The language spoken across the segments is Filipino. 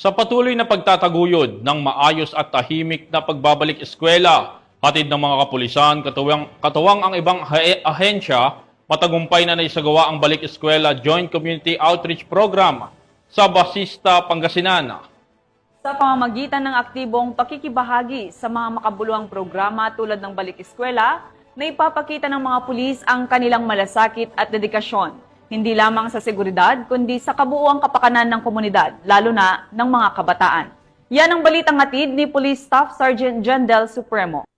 Sa patuloy na pagtataguyod ng maayos at tahimik na pagbabalik eskwela, hatid ng mga kapulisan, katuwang ang ibang ahensya, matagumpay na naisagawa ang Balik Eskwela Joint Community Outreach Program sa Basista, Pangasinan. Sa pamamagitan ng aktibong pakikibahagi sa mga makabuluhang programa tulad ng Balik Eskwela, na ipapakita ng mga pulis ang kanilang malasakit at dedikasyon, hindi lamang sa seguridad, kundi sa kabuuang kapakanan ng komunidad, lalo na ng mga kabataan. Yan ang balitang hatid ni Police Staff Sergeant John Del Supremo.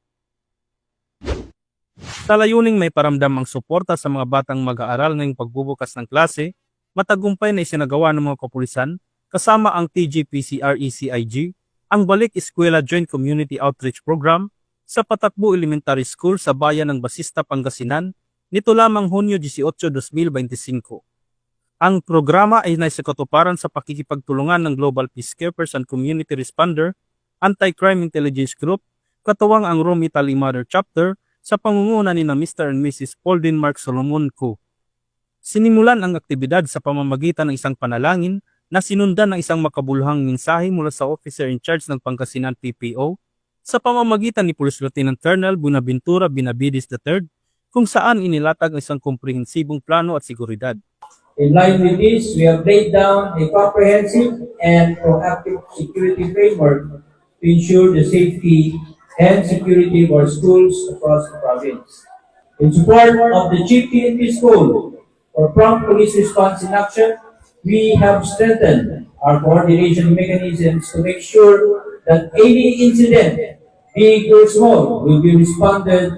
Sa layuning may paramdam ang suporta sa mga batang mag-aaral ngayong pagbubukas ng klase, matagumpay na isinagawa ng mga kapulisan kasama ang TGPCRECIG, ang Balik Eskwela Joint Community Outreach Program sa Patakbo Elementary School sa bayan ng Basista, Pangasinan, nito lamang Hunyo 18, 2025. Ang programa ay naisakatuparan sa pakikipagtulungan ng Global Peacekeepers and Community Responder, Anti-Crime Intelligence Group, katuwang ang Rome Italy Mother Chapter sa pangunguna ni na Mr. and Mrs. Pauldine Mark Solomon Co. Sinimulan ang aktibidad sa pamamagitan ng isang panalangin na sinundan ng isang makabuluhang mensahe mula sa officer in charge ng Pangasinan PPO sa pamamagitan ni Police Lieutenant Colonel Buenaventura Benavides III, kung saan inilatag ang isang komprehensibong plano at seguridad. In line with this, we have laid down a comprehensive and proactive security framework to ensure the safety and security of our schools across the province. In support of the Chief PNP School for prompt police response in action, we have strengthened our coordination mechanisms to make sure that any incident, big or small, will be responded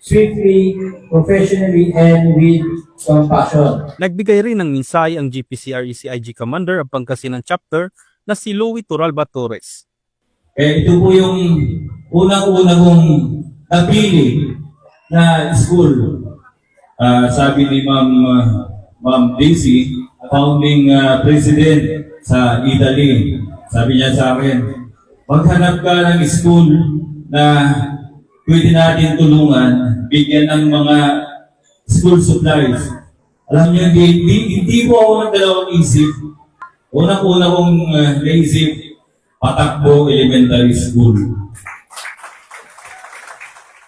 swiftly, professionally, and with compassion. Nagbigay rin ng mensahe ang GPCRECIG Commander ng Pangasinan Chapter na si Louie Turalba Torres. Ito po yung unang-una kong napili na school. Sabi ni Ma'am Daisy, founding president sa Italy, sabi niya sa akin, maghanap ka ng school na pwede natin tulungan, bigyan ng mga school supplies. Alam niyo, hindi po ako ng dalawang isip. Unang-una kong naisip, Patakbo Elementary School.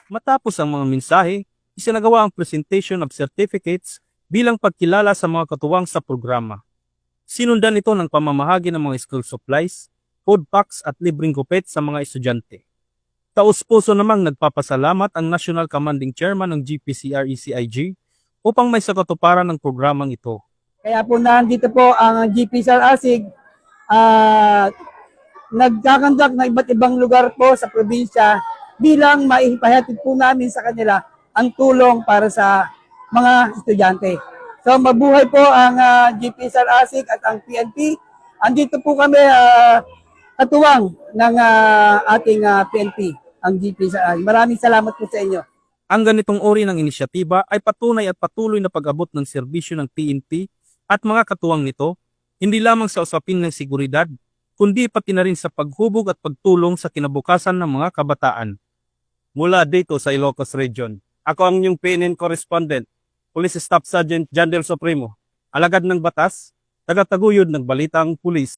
Matapos ang mga mensahe, isinagawa ang presentation of certificates bilang pagkilala sa mga katuwang sa programa. Sinundan ito ng pamamahagi ng mga school supplies, food packs at libreng gupit sa mga estudyante. Taus-puso namang nagpapasalamat ang National Commanding Chairman ng GPCRECIG upang may sakatuparan ng programang ito. Kaya po nandito po ang GPCRECIG nagkakandak ng iba't ibang lugar po sa probinsya bilang maipahatid po namin sa kanila ang tulong para sa mga estudyante. So mabuhay po ang GPCRECIG at ang PNP. Andito po kami katuwang ng ating PNP, ang GPCRECIG. Maraming salamat po sa inyo. Ang ganitong uri ng inisyatiba ay patunay at patuloy na pag-abot ng serbisyo ng PNP at mga katuwang nito, hindi lamang sa usapin ng seguridad, kundi pati na rin sa paghubog at pagtulong sa kinabukasan ng mga kabataan. Mula dito sa Ilocos Region, ako ang inyong PNN correspondent, Police Staff Sergeant John Del Supremo, alagad ng batas, tagataguyod ng balitang pulis.